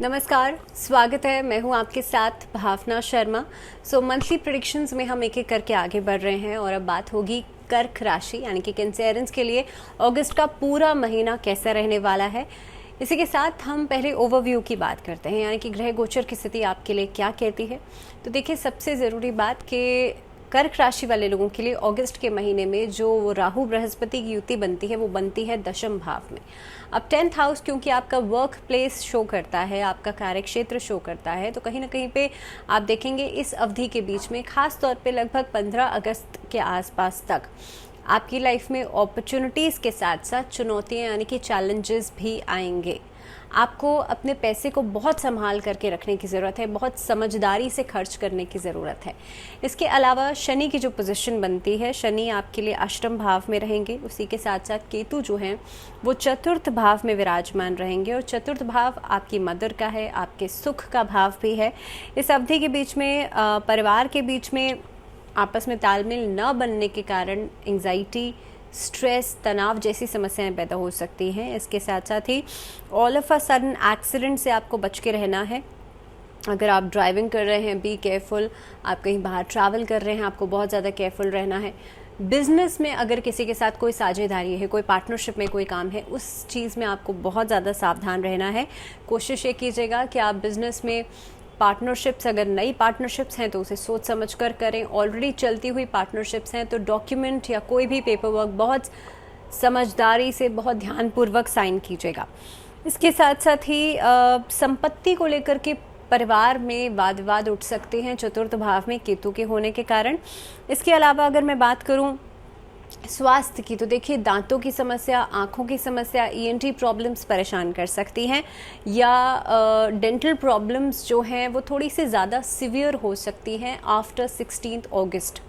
नमस्कार, स्वागत है। मैं हूं आपके साथ भावना शर्मा। मंथली प्रेडिक्शंस में हम एक एक करके आगे बढ़ रहे हैं और अब बात होगी कर्क राशि यानी कि कैंसेरियंस के लिए अगस्त का पूरा महीना कैसा रहने वाला है। इसी के साथ हम पहले ओवरव्यू की बात करते हैं, यानी कि ग्रह गोचर की स्थिति आपके लिए क्या कहती है। तो देखिए, सबसे ज़रूरी बात कि कर्क राशि वाले लोगों के लिए अगस्त के महीने में जो राहु बृहस्पति की युति बनती है वो बनती है दशम भाव में। अब 10th हाउस क्योंकि आपका वर्क प्लेस शो करता है, आपका कार्य क्षेत्र शो करता है, तो कहीं ना कहीं पे आप देखेंगे इस अवधि के बीच में खास तौर पे लगभग 15 अगस्त के आसपास तक आपकी लाइफ में अपॉर्चुनिटीज़ के साथ साथ चुनौतियां यानी कि चैलेंजेस भी आएंगे। आपको अपने पैसे को बहुत संभाल करके रखने की ज़रूरत है, बहुत समझदारी से खर्च करने की ज़रूरत है। इसके अलावा शनि की जो पोजीशन बनती है, शनि आपके लिए अष्टम भाव में रहेंगे, उसी के साथ साथ केतु जो हैं वो चतुर्थ भाव में विराजमान रहेंगे और चतुर्थ भाव आपकी मदर का है, आपके सुख का भाव भी है। इस अवधि के बीच में परिवार के बीच में आपस में तालमेल न बनने के कारण एंग्जाइटी, स्ट्रेस, तनाव जैसी समस्याएं पैदा हो सकती हैं। इसके साथ साथ ही all of a sudden accident से आपको बच के रहना है। अगर आप ड्राइविंग कर रहे हैं, बी केयरफुल। आप कहीं बाहर ट्रैवल कर रहे हैं, आपको बहुत ज़्यादा केयरफुल रहना है। बिजनेस में अगर किसी के साथ कोई साझेदारी है, कोई पार्टनरशिप में कोई काम है, उस चीज़ में आपको बहुत ज़्यादा सावधान रहना है। कोशिश ये कीजिएगा कि आप बिजनेस में पार्टनरशिप्स, अगर नई पार्टनरशिप्स हैं तो उसे सोच समझ कर करें। ऑलरेडी चलती हुई पार्टनरशिप्स हैं तो डॉक्यूमेंट या कोई भी पेपर वर्क बहुत समझदारी से, बहुत ध्यानपूर्वक साइन कीजिएगा। इसके साथ साथ ही संपत्ति को लेकर के परिवार में वाद विवाद उठ सकते हैं चतुर्थ भाव में केतु के होने के कारण। इसके अलावा अगर मैं बात करूं स्वास्थ्य की, तो देखिए दांतों की समस्या, आँखों की समस्या, ईएनटी प्रॉब्लम्स परेशान कर सकती हैं, या डेंटल प्रॉब्लम्स जो हैं वो थोड़ी सी ज़्यादा सिवियर हो सकती हैं आफ्टर 16 अगस्त।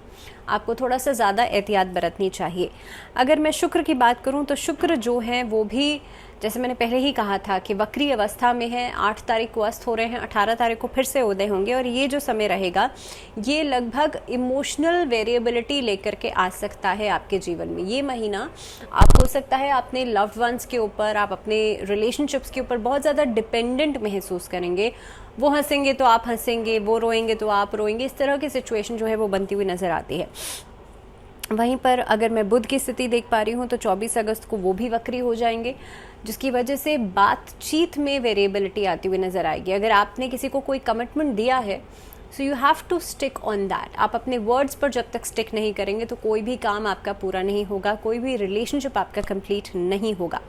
आपको थोड़ा सा ज़्यादा एहतियात बरतनी चाहिए। अगर मैं शुक्र की बात करूं तो शुक्र जो हैं वो भी, जैसे मैंने पहले ही कहा था कि वक्री अवस्था में है। 8 तारीख को अस्त हो रहे हैं, 18 तारीख को फिर से उदय होंगे और ये जो समय रहेगा ये लगभग इमोशनल वेरिएबिलिटी लेकर के आ सकता है आपके जीवन में। ये महीना आप हो सकता है अपने लव्ड वंस के ऊपर, आप अपने रिलेशनशिप्स के ऊपर बहुत ज़्यादा डिपेंडेंट महसूस करेंगे। वो हंसेंगे तो आप हंसेंगे, वो रोएंगे तो आप रोएंगे, इस तरह की सिचुएशन जो है वो बनती हुई नज़र आती है। वहीं पर अगर मैं बुध की स्थिति देख पा रही हूँ तो 24 अगस्त को वो भी वक्री हो जाएंगे, जिसकी वजह से बातचीत में वेरिएबिलिटी आती हुई नज़र आएगी। अगर आपने किसी को कोई कमिटमेंट दिया है, so you have to stick on that. आप अपने वर्ड्स पर जब तक स्टिक नहीं करेंगे तो कोई भी काम आपका पूरा नहीं होगा, कोई भी रिलेशनशिप आपका कंप्लीट नहीं होगा।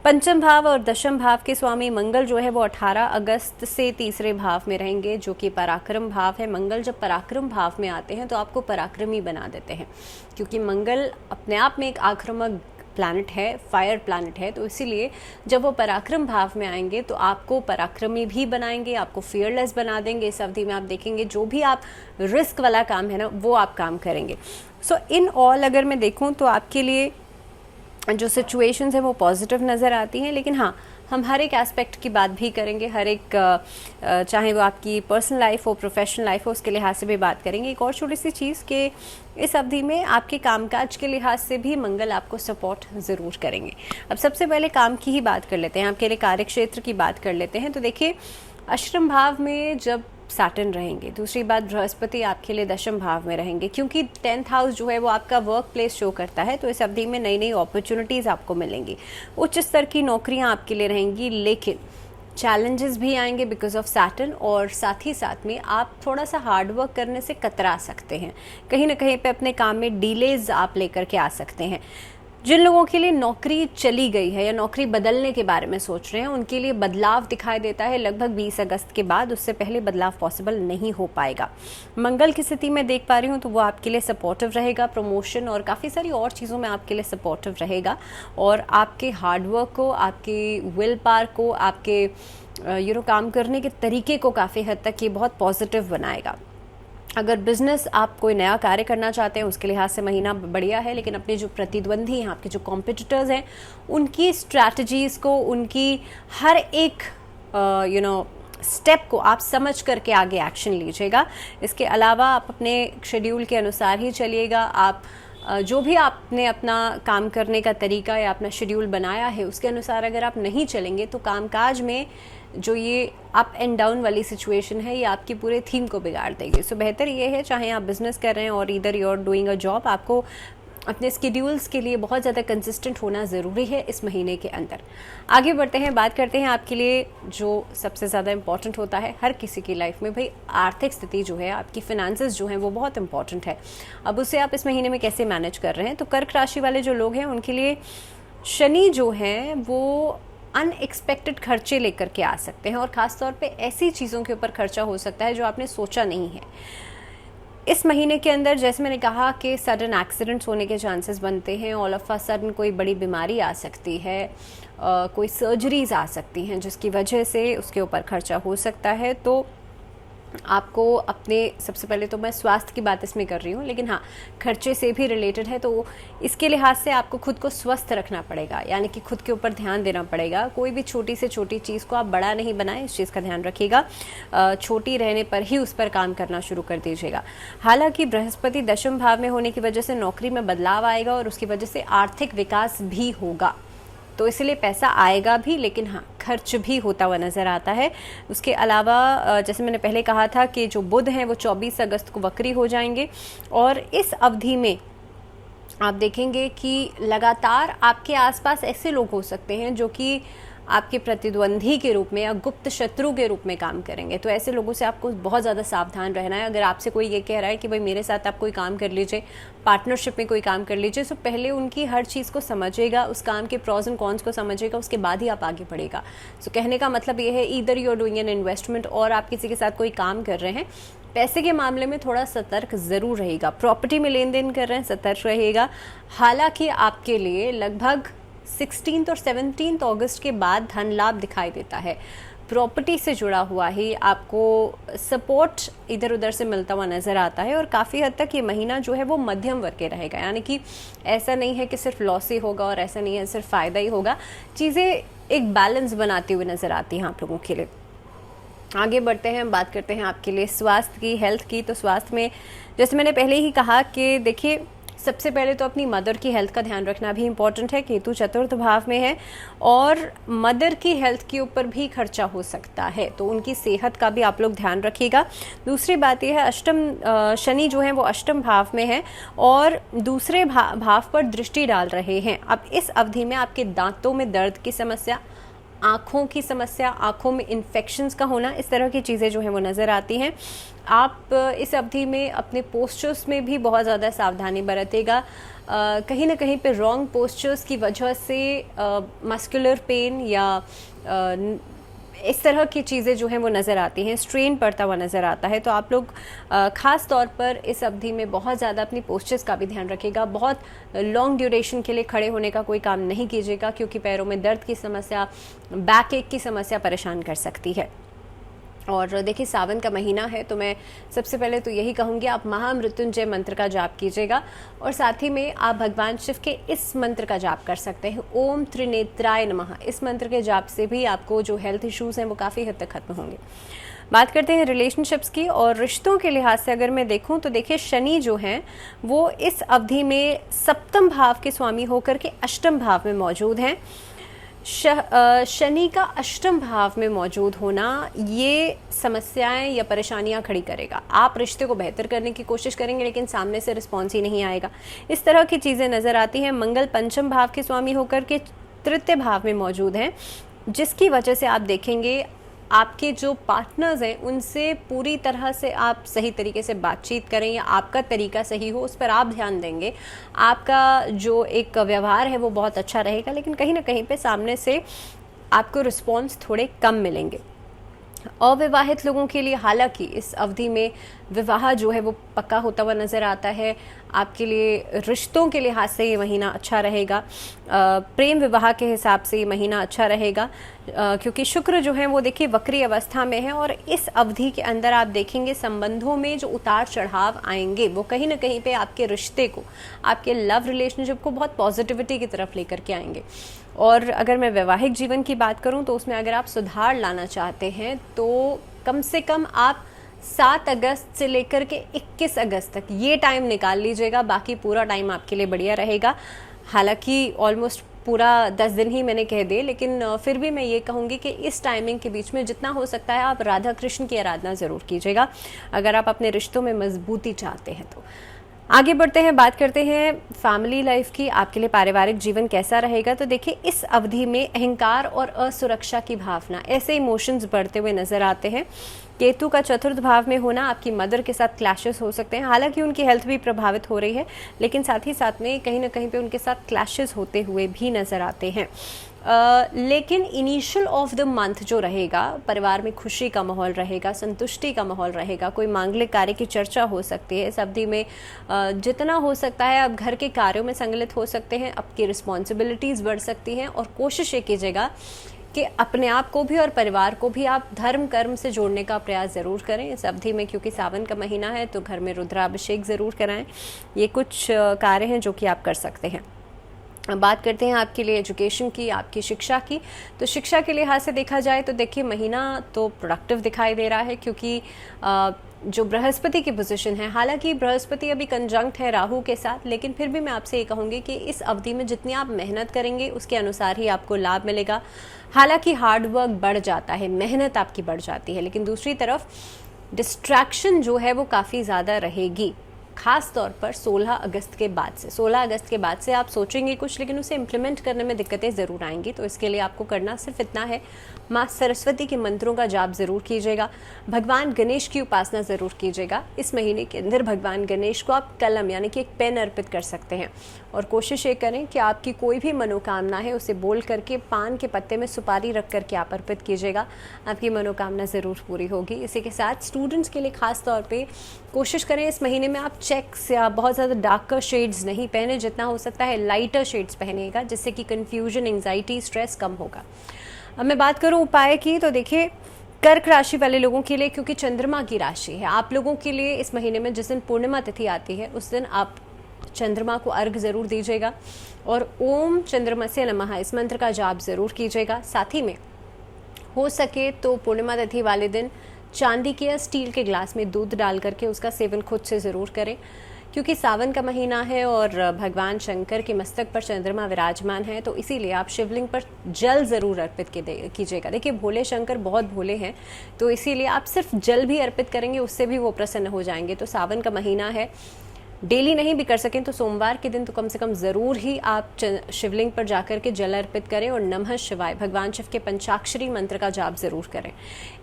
पंचम भाव और दशम भाव के स्वामी मंगल जो है वो 18 अगस्त से तीसरे भाव में रहेंगे, जो कि पराक्रम भाव है। मंगल जब पराक्रम भाव में आते हैं तो आपको पराक्रमी बना देते हैं, क्योंकि मंगल अपने आप में एक आक्रामक प्लैनेट है, फायर प्लैनेट है। तो इसीलिए जब वो पराक्रम भाव में आएंगे तो आपको पराक्रमी भी बनाएंगे, आपको फियरलेस बना देंगे। इस अवधि में आप देखेंगे जो भी आप रिस्क वाला काम है ना, वो आप काम करेंगे। सो इन ऑल अगर मैं देखूं तो आपके लिए जो सिचुएशंस हैं वो पॉजिटिव नज़र आती हैं। लेकिन हाँ, हम हर एक एस्पेक्ट की बात भी करेंगे, हर एक चाहे वो आपकी पर्सनल लाइफ हो, प्रोफेशनल लाइफ हो, उसके लिहाज से भी बात करेंगे। एक और छोटी सी चीज़ कि इस अवधि में आपके कामकाज के लिहाज से भी मंगल आपको सपोर्ट ज़रूर करेंगे। अब सबसे पहले काम की ही बात कर लेते हैं, आपके लिए कार्य क्षेत्र की बात कर लेते हैं। तो देखिए, अष्टम भाव में जब सैटर्न रहेंगे, दूसरी बात बृहस्पति आपके लिए दशम भाव में रहेंगे, क्योंकि 10th हाउस जो है वो आपका वर्क प्लेस शो करता है। तो इस अवधि में नई नई अपॉर्चुनिटीज़ आपको मिलेंगी, उच्च स्तर की नौकरियां आपके लिए रहेंगी, लेकिन चैलेंजेस भी आएंगे बिकॉज ऑफ सैटर्न। और साथ ही साथ में आप थोड़ा सा हार्ड वर्क करने से कतरा सकते हैं, कहीं ना कहीं पे अपने काम में डिलेज आप लेकर के आ सकते हैं। जिन लोगों के लिए नौकरी चली गई है या नौकरी बदलने के बारे में सोच रहे हैं, उनके लिए बदलाव दिखाई देता है लगभग 20 अगस्त के बाद। उससे पहले बदलाव पॉसिबल नहीं हो पाएगा। मंगल की स्थिति में देख पा रही हूँ तो वो आपके लिए सपोर्टिव रहेगा, प्रमोशन और काफ़ी सारी और चीज़ों में आपके लिए सपोर्टिव रहेगा, और आपके हार्डवर्क को, आपकी विल पावर को, आपके काम करने के तरीके को काफ़ी हद तक ये बहुत पॉजिटिव बनाएगा। अगर बिजनेस आप कोई नया कार्य करना चाहते हैं उसके लिहाज से महीना बढ़िया है, लेकिन अपने जो प्रतिद्वंदी हैं, आपके जो कॉम्पिटिटर्स हैं, उनकी स्ट्रैटेजीज़ को, उनकी हर एक स्टेप को आप समझ करके आगे एक्शन लीजिएगा। इसके अलावा आप अपने शेड्यूल के अनुसार ही चलिएगा। आप जो भी आपने अपना काम करने का तरीका या अपना शेड्यूल बनाया है उसके अनुसार अगर आप नहीं चलेंगे तो कामकाज में जो ये अप एंड डाउन वाली सिचुएशन है ये आपकी पूरे थीम को बिगाड़ देगी। सो बेहतर ये है, चाहे आप बिजनेस कर रहे हैं और इधर you are doing a job, आपको अपने स्केड्यूल्स के लिए बहुत ज़्यादा कंसिस्टेंट होना ज़रूरी है इस महीने के अंदर। आगे बढ़ते हैं, बात करते हैं आपके लिए जो सबसे ज़्यादा इम्पॉर्टेंट होता है हर किसी की लाइफ में। भाई आर्थिक स्थिति जो है, आपकी फिनेंसेस जो हैं वो बहुत इंपॉर्टेंट है। अब उसे आप इस महीने में कैसे मैनेज कर रहे हैं? तो कर्क राशि वाले जो लोग हैं उनके लिए शनि जो हैं वो अनएक्सपेक्टेड खर्चे लेकर के आ सकते हैं, और ख़ास तौर पे ऐसी चीज़ों के ऊपर खर्चा हो सकता है जो आपने सोचा नहीं है। इस महीने के अंदर जैसे मैंने कहा कि सडन एक्सीडेंट्स होने के चांसेस बनते हैं, ऑल ऑफ अ सडन कोई बड़ी बीमारी आ सकती है, कोई सर्जरीज आ सकती हैं जिसकी वजह से उसके ऊपर खर्चा हो सकता है। तो आपको अपने, सबसे पहले तो मैं स्वास्थ्य की बात इसमें कर रही हूँ, लेकिन हाँ खर्चे से भी रिलेटेड है, तो इसके लिहाज से आपको खुद को स्वस्थ रखना पड़ेगा, यानी कि खुद के ऊपर ध्यान देना पड़ेगा। कोई भी छोटी से छोटी चीज़ को आप बड़ा नहीं बनाएं, इस चीज़ का ध्यान रखिएगा। छोटी रहने पर ही उस पर काम करना शुरू कर दीजिएगा। हालांकि बृहस्पति दशम भाव में होने की वजह से नौकरी में बदलाव आएगा और उसकी वजह से आर्थिक विकास भी होगा, तो इसलिए पैसा आएगा भी, लेकिन हाँ खर्च भी होता हुआ नज़र आता है। उसके अलावा जैसे मैंने पहले कहा था कि जो बुध हैं वो 24 अगस्त को वक्री हो जाएंगे, और इस अवधि में आप देखेंगे कि लगातार आपके आसपास ऐसे लोग हो सकते हैं जो कि आपके प्रतिद्वंदी के रूप में या गुप्त शत्रु के रूप में काम करेंगे। तो ऐसे लोगों से आपको बहुत ज़्यादा सावधान रहना है। अगर आपसे कोई ये कह रहा है कि भाई मेरे साथ आप कोई काम कर लीजिए, पार्टनरशिप में कोई काम कर लीजिए, तो पहले उनकी हर चीज़ को समझिएगा, उस काम के प्रॉज एंड कॉन्स को समझिएगा, उसके बाद ही आप आगे बढ़ेगा। सो कहने का मतलब ये है, either you are doing an investment और आप किसी के साथ कोई काम कर रहे हैं, पैसे के मामले में थोड़ा सतर्क ज़रूर रहेगा। प्रॉपर्टी में लेन देन कर रहे हैं, सतर्क रहेगा। हालांकि आपके लिए लगभग 16 और 17 अगस्त के बाद धन लाभ दिखाई देता है। प्रॉपर्टी से जुड़ा हुआ ही आपको सपोर्ट इधर उधर से मिलता हुआ नज़र आता है, और काफ़ी हद तक ये महीना जो है वो मध्यम वर्ग के रहेगा, यानी कि ऐसा नहीं है कि सिर्फ लॉस ही होगा और ऐसा नहीं है सिर्फ फ़ायदा ही होगा। चीज़ें एक बैलेंस बनाती हुई नज़र आती हैं आप लोगों के लिए। आगे बढ़ते हैं, बात करते हैं आपके लिए स्वास्थ्य की, हेल्थ की। तो स्वास्थ्य में जैसे मैंने पहले ही कहा कि देखिए, सबसे पहले तो अपनी मदर की हेल्थ का ध्यान रखना भी इम्पॉर्टेंट है। केतु चतुर्थ भाव में है और मदर की हेल्थ के ऊपर भी खर्चा हो सकता है, तो उनकी सेहत का भी आप लोग ध्यान रखिएगा। दूसरी बात यह है, शनि जो है वो अष्टम भाव में है और दूसरे भाव पर दृष्टि डाल रहे हैं। अब इस अवधि में आपके दांतों में दर्द की समस्या, आँखों की समस्या, आँखों में इन्फेक्शंस का होना, इस तरह की चीज़ें जो हैं वो नज़र आती हैं। आप इस अवधि में अपने पोस्चर्स में भी बहुत ज़्यादा सावधानी बरतेगा। कहीं ना कहीं पे रॉन्ग पोस्चर्स की वजह से मस्कुलर पेन या इस तरह की चीज़ें जो हैं वो नज़र आती हैं, स्ट्रेन पड़ता हुआ नज़र आता है। तो आप लोग ख़ास तौर पर इस अवधि में बहुत ज़्यादा अपनी पोस्चर्स का भी ध्यान रखिएगा। बहुत लॉन्ग ड्यूरेशन के लिए खड़े होने का कोई काम नहीं कीजिएगा, क्योंकि पैरों में दर्द की समस्या, बैक एक की समस्या परेशान कर सकती है। और देखिए, सावन का महीना है, तो मैं सबसे पहले तो यही कहूँगी आप महामृत्युंजय मंत्र का जाप कीजिएगा, और साथ ही में आप भगवान शिव के इस मंत्र का जाप कर सकते हैं, ओम त्रिनेत्राय नमः। इस मंत्र के जाप से भी आपको जो हेल्थ इश्यूज़ हैं वो काफ़ी हद तक खत्म होंगे। बात करते हैं रिलेशनशिप्स की, और रिश्तों के लिहाज से अगर मैं देखूं तो देखिए, शनि जो हैं वो इस अवधि में सप्तम भाव के स्वामी होकर के अष्टम भाव में मौजूद हैं। शनि का अष्टम भाव में मौजूद होना ये समस्याएं या परेशानियां खड़ी करेगा। आप रिश्ते को बेहतर करने की कोशिश करेंगे, लेकिन सामने से रिस्पॉन्स ही नहीं आएगा। इस तरह की चीज़ें नज़र आती हैं। मंगल पंचम भाव के स्वामी होकर के तृतीय भाव में मौजूद हैं, जिसकी वजह से आप देखेंगे आपके जो पार्टनर्स हैं उनसे पूरी तरह से आप सही तरीके से बातचीत करें, या आपका तरीका सही हो, उस पर आप ध्यान देंगे। आपका जो एक व्यवहार है वो बहुत अच्छा रहेगा, लेकिन कहीं ना कहीं पे सामने से आपको रिस्पॉन्स थोड़े कम मिलेंगे। अविवाहित लोगों के लिए हालांकि इस अवधि में विवाह जो है वो पक्का होता हुआ नज़र आता है। आपके लिए रिश्तों के लिहाज से ये महीना अच्छा रहेगा, प्रेम विवाह के हिसाब से ये महीना अच्छा रहेगा, क्योंकि शुक्र जो है वो देखिए वक्री अवस्था में है, और इस अवधि के अंदर आप देखेंगे संबंधों में जो उतार चढ़ाव आएंगे वो कहीं ना कहीं पे आपके रिश्ते को, आपके लव रिलेशनशिप को बहुत पॉजिटिविटी की तरफ लेकर के आएंगे। और अगर मैं वैवाहिक जीवन की बात करूं तो उसमें अगर आप सुधार लाना चाहते हैं तो कम से कम आप 7 अगस्त से लेकर के 21 अगस्त तक ये टाइम निकाल लीजिएगा। बाकी पूरा टाइम आपके लिए बढ़िया रहेगा। हालांकि ऑलमोस्ट पूरा 10 दिन ही मैंने कह दे, लेकिन फिर भी मैं ये कहूँगी कि इस टाइमिंग के बीच में जितना हो सकता है आप राधा कृष्ण की आराधना ज़रूर कीजिएगा अगर आप अपने रिश्तों में मजबूती चाहते हैं तो। आगे बढ़ते हैं, बात करते हैं फैमिली लाइफ की। आपके लिए पारिवारिक जीवन कैसा रहेगा? तो देखिए, इस अवधि में अहंकार और असुरक्षा की भावना, ऐसे इमोशंस बढ़ते हुए नजर आते हैं। केतु का चतुर्थ भाव में होना आपकी मदर के साथ क्लैशेस हो सकते हैं। हालांकि उनकी हेल्थ भी प्रभावित हो रही है, लेकिन साथ ही साथ में कहीं ना कहीं पे उनके साथ क्लैशेस होते हुए भी नजर आते हैं। लेकिन इनिशियल ऑफ द मंथ जो रहेगा, परिवार में खुशी का माहौल रहेगा, संतुष्टि का माहौल रहेगा, कोई मांगलिक कार्य की चर्चा हो सकती है। इस अवधि में जितना हो सकता है आप घर के कार्यों में संलग्न हो सकते हैं, आपकी रिस्पॉन्सिबिलिटीज़ बढ़ सकती हैं और कोशिश ये कीजिएगा कि अपने आप को भी और परिवार को भी आप धर्म कर्म से जोड़ने का प्रयास ज़रूर करें इस अवधि में, क्योंकि सावन का महीना है तो घर में रुद्राभिषेक ज़रूर कराएं। ये कुछ कार्य हैं जो कि आप कर सकते हैं। बात करते हैं आपके लिए एजुकेशन की, आपकी शिक्षा की। तो शिक्षा के लिहाज से देखा जाए तो देखिए, महीना तो प्रोडक्टिव दिखाई दे रहा है, क्योंकि जो बृहस्पति की पोजीशन है, हालांकि बृहस्पति अभी कंजंक्ट है राहु के साथ, लेकिन फिर भी मैं आपसे ये कहूँगी कि इस अवधि में जितनी आप मेहनत करेंगे उसके अनुसार ही आपको लाभ मिलेगा। हालांकि हार्डवर्क बढ़ जाता है, मेहनत आपकी बढ़ जाती है, लेकिन दूसरी तरफ डिस्ट्रैक्शन जो है वो काफ़ी ज़्यादा रहेगी, खास तौर पर 16 अगस्त के बाद से। 16 अगस्त के बाद से आप सोचेंगे कुछ, लेकिन उसे इम्प्लीमेंट करने में दिक्कतें ज़रूर आएंगी। तो इसके लिए आपको करना सिर्फ इतना है, माँ सरस्वती के मंत्रों का जाप ज़रूर कीजिएगा, भगवान गणेश की उपासना ज़रूर कीजिएगा। इस महीने के अंदर भगवान गणेश को आप कलम यानी कि एक पेन अर्पित कर सकते हैं, और कोशिश ये करें कि आपकी कोई भी मनोकामना है उसे बोल करके पान के पत्ते में सुपारी रख करके आप अर्पित कीजिएगा, आपकी मनोकामना ज़रूर पूरी होगी। इसी के साथ स्टूडेंट्स के लिए खास तौर पे कोशिश करें इस महीने में आप चेक्स या बहुत ज़्यादा डार्कर शेड्स नहीं पहने, जितना हो सकता है लाइटर शेड्स पहनिएगा, जिससे कि कन्फ्यूजन, एंग्जाइटी, स्ट्रेस कम होगा। अब मैं बात करूं उपाय की, तो देखिए, कर्क राशि वाले लोगों के लिए, क्योंकि चंद्रमा की राशि है, आप लोगों के लिए इस महीने में जिस दिन पूर्णिमा तिथि आती है उस दिन आप चंद्रमा को अर्घ ज़रूर दीजिएगा और ओम चंद्रमस्य नमः इस मंत्र का जाप ज़रूर कीजिएगा। साथ ही में हो सके तो पूर्णिमा तिथि वाले दिन चांदी के या स्टील के ग्लास में दूध डाल करके उसका सेवन खुद से ज़रूर करें, क्योंकि सावन का महीना है और भगवान शंकर के मस्तक पर चंद्रमा विराजमान है, तो इसीलिए आप शिवलिंग पर जल ज़रूर अर्पित कीजिएगा। देखिए, भोले शंकर बहुत भोले हैं, तो इसीलिए आप सिर्फ जल भी अर्पित करेंगे उससे भी वो प्रसन्न हो जाएंगे। तो सावन का महीना है, डेली नहीं भी कर सकें तो सोमवार के दिन तो कम से कम ज़रूर ही आप शिवलिंग पर जाकर के जल अर्पित करें और नमः शिवाय भगवान शिव के पंचाक्षरी मंत्र का जाप ज़रूर करें।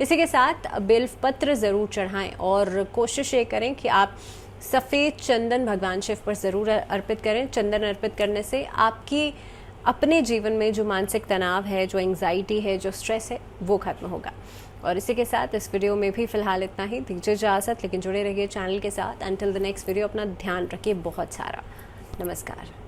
इसी के साथ बेलपत्र ज़रूर चढ़ाएं और कोशिश ये करें कि आप सफ़ेद चंदन भगवान शिव पर ज़रूर अर्पित करें। चंदन अर्पित करने से आपकी अपने जीवन में जो मानसिक तनाव है, जो एंग्जाइटी है, जो स्ट्रेस है, वो खत्म होगा। और इसी के साथ इस वीडियो में भी फिलहाल इतना ही। दीजिए इजाज़त, लेकिन जुड़े रहिए चैनल के साथ। अंटिल द नेक्स्ट वीडियो अपना ध्यान रखिए बहुत सारा। नमस्कार।